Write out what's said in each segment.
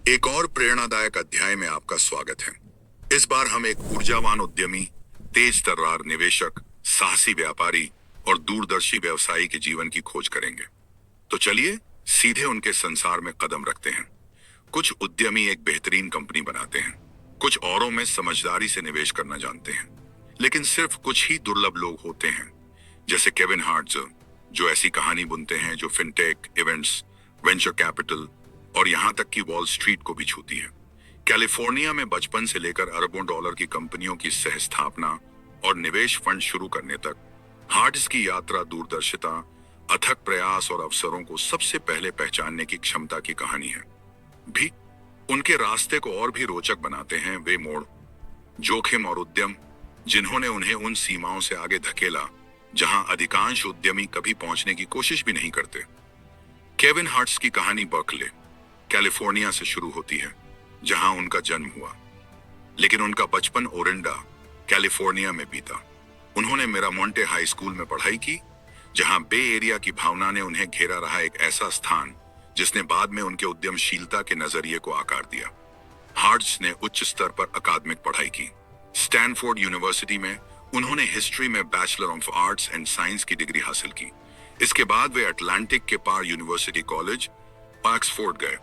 एक और प्रेरणादायक अध्याय में आपका स्वागत है। इस बार हम एक ऊर्जावान उद्यमी, तेज तर्रार निवेशक, साहसी व्यापारी और दूरदर्शी व्यवसायी के जीवन की खोज करेंगे। तो चलिए सीधे उनके संसार में कदम रखते हैं। कुछ उद्यमी एक बेहतरीन कंपनी बनाते हैं, कुछ औरों में समझदारी से निवेश करना जानते हैं, लेकिन सिर्फ कुछ ही दुर्लभ लोग होते हैं, जैसे केविन हार्ट्ज, जो ऐसी कहानी बुनते हैं जो फिनटेक, इवेंट्स, वेंचर कैपिटल और यहां तक कि वॉल स्ट्रीट को भी छूती है। कैलिफोर्निया में बचपन से लेकर अरबों डॉलर की कंपनियों की सह स्थापना और निवेश फंड शुरू करने तक हार्ट्ज की यात्रा दूरदर्शिता, अथक प्रयास और अवसरों को सबसे पहले पहचानने की क्षमता की कहानी है। भी उनके रास्ते को और भी रोचक बनाते हैं वे मोड़, जोखिम और उद्यम, जिन्होंने उन्हें उन सीमाओं से आगे धकेला जहां अधिकांश उद्यमी कभी पहुंचने की कोशिश भी नहीं करते। केविन हार्ट्स की कहानी बर्कले, कैलिफोर्निया से शुरू होती है, जहां उनका जन्म हुआ, लेकिन उनका बचपन ओरिंडा, कैलिफोर्निया में बीता। उन्होंने मिरामोंटे हाई स्कूल में पढ़ाई की, जहां बे एरिया की भावना ने उन्हें घेरा रहा एक ऐसा स्थान जिसने बाद में उनके उद्यमशीलता के नजरिए को आकार दिया। हार्ट्स ने उच्च स्तर पर अकादमिक पढ़ाई की। स्टैनफोर्ड यूनिवर्सिटी में उन्होंने हिस्ट्री में bachelor of arts and science की डिग्री हासिल की। इसके बाद वे अटलांटिक के पार यूनिवर्सिटी कॉलेज, ऑक्सफोर्ड गए,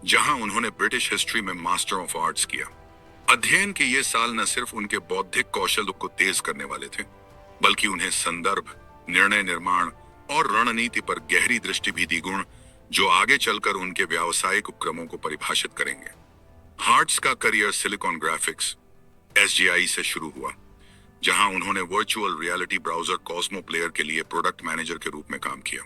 जहां उन्होंने ब्रिटिश हिस्ट्री में मास्टर ऑफ आर्ट्स किया। अध्ययन के ये साल न सिर्फ उनके बौद्धिक कौशल को तेज करने वाले थे, बल्कि उन्हें संदर्भ, निर्णय निर्माण और रणनीति पर गहरी दृष्टि भी दी, गुण जो आगे चलकर उनके व्यावसायिक उपक्रमों को परिभाषित करेंगे। हार्ट्स का करियर सिलिकॉन ग्राफिक्स, एसजीआई से शुरू हुआ, जहां उन्होंने virtual reality browser Cosmo player के लिए प्रोडक्ट मैनेजर के रूप में काम किया।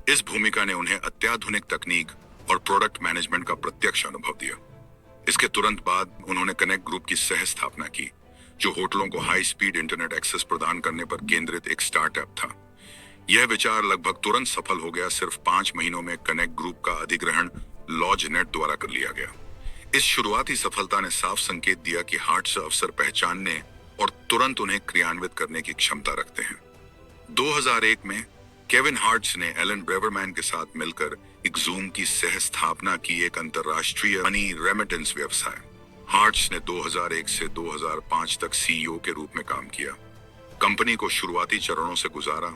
इस भूमिका ने उन्हें अत्याधुनिक तकनीक और प्रोडक्ट मैनेजमेंट का प्रत्यक्ष अनुभव दिया। इसके तुरंत बाद उन्होंने कनेक्ट ग्रुप की सह स्थापना की, जो होटलों को हाई स्पीड इंटरनेट एक्सेस प्रदान करने पर केंद्रित एक स्टार्टअप था। यह विचार लगभग तुरंत सफल हो गया। सिर्फ 5 महीनों में कनेक्ट ग्रुप का अधिग्रहण लॉजनेट द्वारा कर लिया गया। इस शुरुआती सफलता ने साफ संकेत दिया कि हार्ट्स अवसर पहचानने और तुरंत उन्हें क्रियान्वित करने की क्षमता रखते हैं। 2001 में केविन हार्ट्स ने एलन ब्रेवरमैन के साथ मिलकर एक जूम की सह स्थापना की, एक अंतरराष्ट्रीय मनी रेमिटेंस व्यवसाय। हार्ट्स ने 2001 से 2005 तक सीईओ के रूप में काम किया, कंपनी को शुरुआती चरणों से गुजारा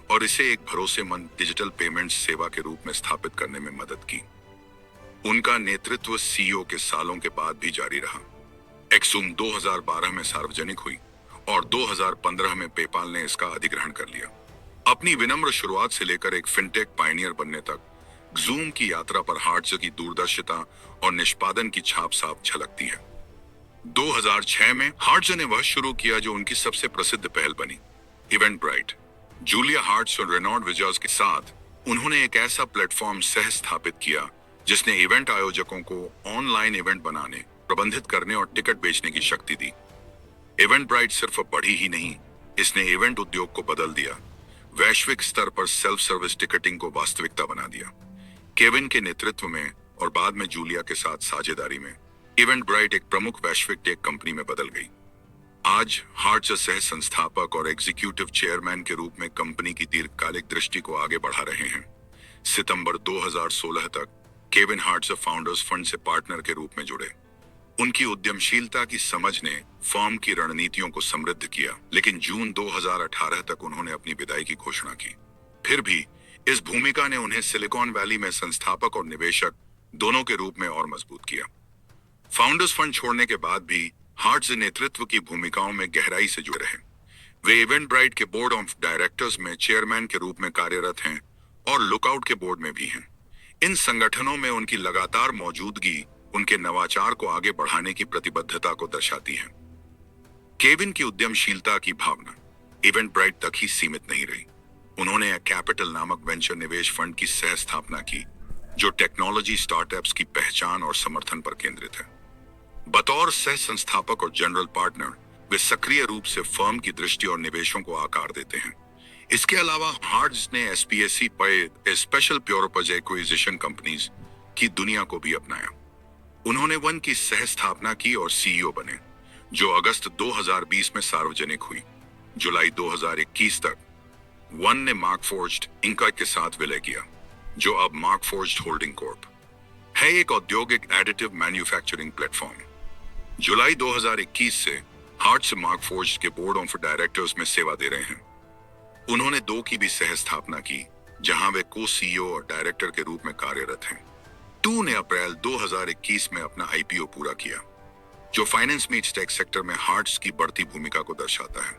और इसे एक भरोसेमंद डिजिटल पेमेंट सेवा के रूप में स्थापित करने में मदद की। उनका नेतृत्व सीईओ के सालों के बाद भी जारी रहा। एक्सूम 2012 में सार्वजनिक हुई और 2015 में पेपाल ने इसका अधिग्रहण कर लिया। अपनी विनम्र शुरुआत से लेकर एक फिनटेक पायनियर बनने तक जूम की यात्रा पर हार्ट्स की दूरदर्शिता और निष्पादन की छाप साफ झलकती है। 2006 में हार्ट्स ने वह शुरू किया जो उनकी सबसे प्रसिद्ध पहल बनी, इवेंटब्राइट। जूलिया हार्ट्स और रेनॉल्ड विजर्स के साथ उन्होंने एक ऐसा प्लेटफॉर्म सह स्थापित किया जिसने इवेंट आयोजकों को ऑनलाइन इवेंट बनाने, प्रबंधित करने और टिकट बेचने की शक्ति दी। इवेंटब्राइट सिर्फ बढ़ी ही नहीं, इसने इवेंट उद्योग को बदल दिया, वैश्विक स्तर पर सेल्फ सर्विस टिकटिंग को वास्तविकता बना दिया। केविन के नेतृत्व में और बाद में जूलिया के साथ साझेदारी में इवेंटब्राइट एक प्रमुख वैश्विक टेक कंपनी में बदल गई। आज हार्ट्स सह संस्थापक और एग्जीक्यूटिव चेयरमैन के रूप में कंपनी की दीर्घकालिक दृष्टि को आगे बढ़ा रहे हैं। सितंबर 2016 तक केविन हार्ट्स फाउंडर्स फंड से पार्टनर के रूप में जुड़े। उनकी उद्यमशीलता की समझ ने फर्म की रणनीतियों को समृद्ध किया, लेकिन जून 2018 तक उन्होंने अपनी विदाई की घोषणा की। फिर भी इस भूमिका ने उन्हें सिलिकॉन वैली में संस्थापक और निवेशक दोनों के रूप में और मजबूत किया। फाउंडर्स फंड छोड़ने के बाद भी हार्ट्स नेतृत्व की भूमिकाओं में गहराई से जुड़े रहे। वे इवेंटब्राइट के बोर्ड ऑफ डायरेक्टर्स में चेयरमैन के रूप में कार्यरत हैं और लुकआउट के बोर्ड में भी हैं। इन संगठनों में उनकी लगातार मौजूदगी उनके नवाचार को आगे बढ़ाने की प्रतिबद्धता को दर्शाती है। केविन की उद्यमशीलता की भावना इवेंटब्राइट तक ही सीमित नहीं रही। उन्होंने कैपिटल नामक वेंचर निवेश फंड की सह स्थापना की, जो टेक्नोलॉजी स्टार्टअप्स की पहचान और समर्थन पर केंद्रित है। बतौर सह संस्थापक और जनरल पार्टनर वे सक्रिय रूप से फर्म की दृष्टि और निवेशों को आकार देते हैं। इसके अलावा हार्ट्स ने एसपीएसी पर स्पेशल पर्पज एक्विजिशन कंपनीज की दुनिया को भी अपनाया। उन्होंने वन की सह स्थापना की और सीईओ बने, जो अगस्त 2020 में सार्वजनिक हुई। जुलाई 2021 तक वन ने मार्कफोर्ज्ड इंका के साथ विलय किया, जो अब मार्कफोर्ज्ड होल्डिंग कॉर्प है एक औद्योगिक एडिटिव मैन्युफैक्चरिंग प्लेटफॉर्म। जुलाई 2021 से हार्ट्स मार्क फोर्ज के बोर्ड ऑफ डायरेक्टर्स में सेवा दे रहे हैं। उन्होंने 2 की भी सह स्थापना की, जहां वे को सीईओ और डायरेक्टर के रूप में कार्यरत हैं। 2 ने अप्रैल 2021 में अपना आईपीओ पूरा किया, जो फाइनेंस मीट्स टेक सेक्टर में हार्ट्स की बढ़ती भूमिका को दर्शाता है।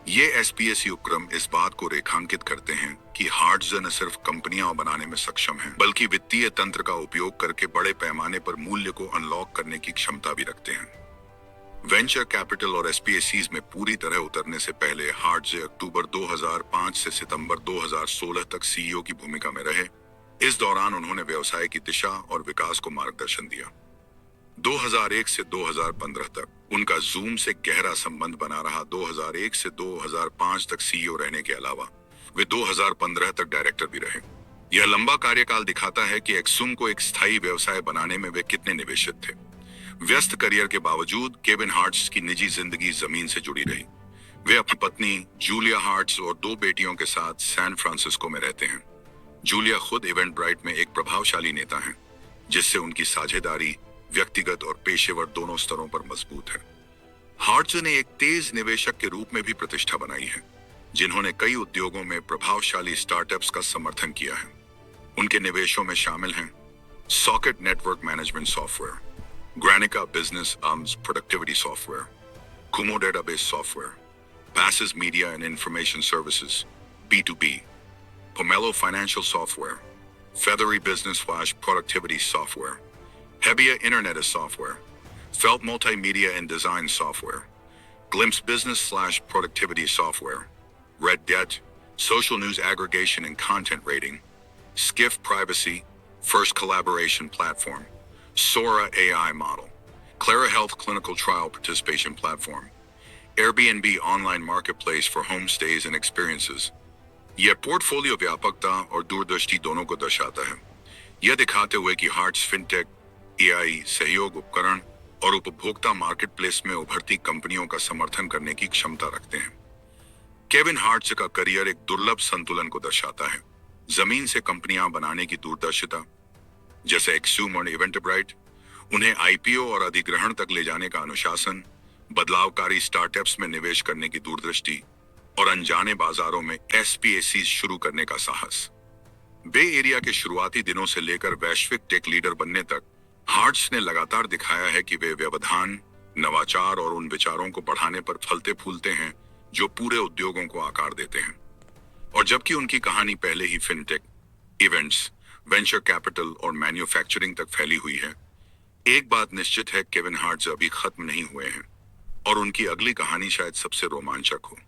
ये एसपीएसी उपक्रम इस बात को रेखांकित करते हैं कि हार्ट्स न सिर्फ कंपनियां बनाने में सक्षम हैं, बल्कि वित्तीय तंत्र का उपयोग करके बड़े पैमाने पर मूल्य को अनलॉक करने की क्षमता भी रखते हैं। वेंचर कैपिटल और एसपीएसीज में पूरी तरह उतरने से पहले हार्ट्स अक्टूबर 2005 से सितंबर 2016 तक सीईओ की भूमिका में रहे। इस दौरान उन्होंने व्यवसाय की दिशा और विकास को मार्गदर्शन दिया। 2001 से 2015 तक उनका जूम से गहरा संबंध बना रहा। 2001 से 2005 तक सीईओ रहने के अलावा वे 2015 तक डायरेक्टर भी रहे। यह लंबा कार्यकाल दिखाता है कि एक्सुम को एक स्थायी व्यवसाय बनाने में वे कितने निवेशित थे। व्यस्त करियर के बावजूद केविन हार्ट्स की निजी जिंदगी जमीन से जुड़ी रही। वे अपनी पत्नी जूलिया हार्ट्स और 2 बेटियों के साथ सैन फ्रांसिस्को में रहते हैं। जूलिया खुद इवेंटब्राइट में एक प्रभावशाली नेता हैं, जिससे उनकी साझेदारी व्यक्तिगत और पेशेवर दोनों स्तरों पर मजबूत है। हार्ट्स ने एक तेज निवेशक के रूप में भी प्रतिष्ठा बनाई है, जिन्होंने कई उद्योगों में प्रभावशाली स्टार्टअप्स का समर्थन किया है। उनके निवेशों में शामिल हैं socket network management software, Granica business arms productivity software, Kumo database software, Paces media and information services B2B, Pomelo Financial Software, Feathery Business/Productivity Software, Hebia Internet as Software, Felt Multimedia and Design Software, Glimpse Business/Productivity Software, Red Debt, Social News Aggregation and Content Rating, Skiff Privacy, First Collaboration Platform, Sora AI Model, Clara Health Clinical Trial Participation Platform, Airbnb Online Marketplace for Homestays and Experiences। यह portfolio व्यापकता और दूरदृष्टि दोनों को दर्शाता है, यह दिखाते हुए कि हार्ट्स फिनटेक, एआई, सहयोग उपकरण और उपभोक्ता मार्केटप्लेस में उभरती कंपनियों का समर्थन करने की क्षमता रखते हैं। केविन हार्ट्स का करियर एक दुर्लभ संतुलन को दर्शाता है। जमीन से कंपनियां बनाने की दूरदर्शिता, जैसे एक्सुम और इवेंटब्राइट, उन्हें आईपीओ और अधिग्रहण तक ले जाने का अनुशासन, बदलावकारी स्टार्टअप्स में निवेश करने की दूरदृष्टि और अनजाने बाजारों में एसपीएसी शुरू करने का साहस। बे एरिया के शुरुआती दिनों से लेकर वैश्विक टेक लीडर बनने तक हार्ट्स ने लगातार दिखाया है कि वे व्यवधान, नवाचार और उन विचारों को बढ़ाने पर फलते फूलते हैं जो पूरे उद्योगों को आकार देते हैं। और जबकि उनकी कहानी पहले ही फिनटेक, इवेंट्स, वेंचर कैपिटल और मैन्युफैक्चरिंग तक फैली हुई है, एक बात निश्चित है, केविन हार्ट्स अभी खत्म नहीं हुए हैं और उनकी अगली कहानी शायद सबसे रोमांचक हो।